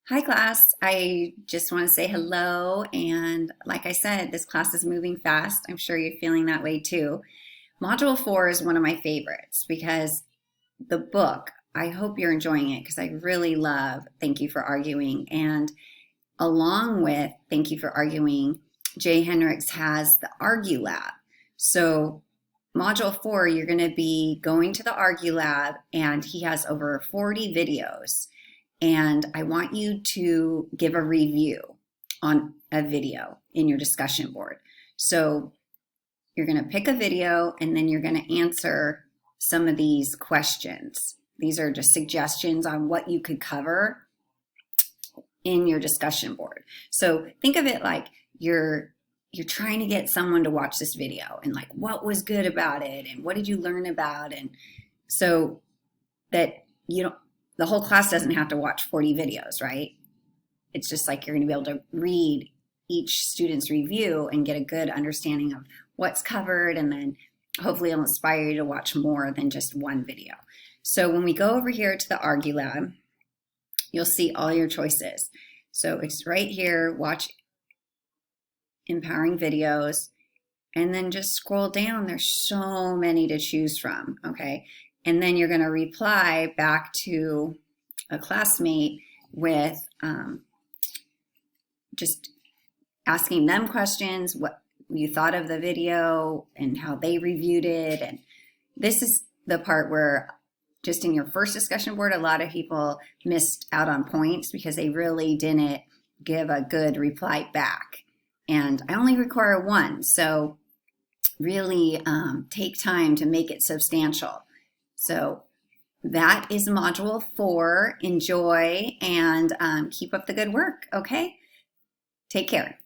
Hi class, I just want to say hello and like I said, this class is moving fast. I'm sure you're feeling that way too. Module 4 is one of my favorites because the book, I hope you're enjoying it because I really love Thank You for Arguing, and along with Thank You for Arguing, Jay Hendricks has the Argue Lab. So Module 4, you're going to be going to the Argue Lab and he has over 40 videos, and I want you to give a review on a video in your discussion board. So you're going to pick a video and then you're going to answer some of these questions. These are just suggestions on what you could cover in your discussion board. So think of it like you're trying to get someone to watch this video and like what was good about it and what did you learn about, and so that the whole class doesn't have to watch 40 videos, right? It's just like you're going to be able to read each student's review and get a good understanding of what's covered, and then hopefully it'll inspire you to watch more than just one video. So when we go over here to the Argue Lab, you'll see all your choices. So it's right here, watch empowering videos, and then just scroll down. There's so many to choose from, okay? And then you're going to reply back to a classmate with just asking them questions, what you thought of the video and how they reviewed it. And this is the part where just in your first discussion board, a lot of people missed out on points because they really didn't give a good reply back. And I only require one, so really take time to make it substantial. So that is Module 4. Enjoy and keep up the good work, okay? Take care.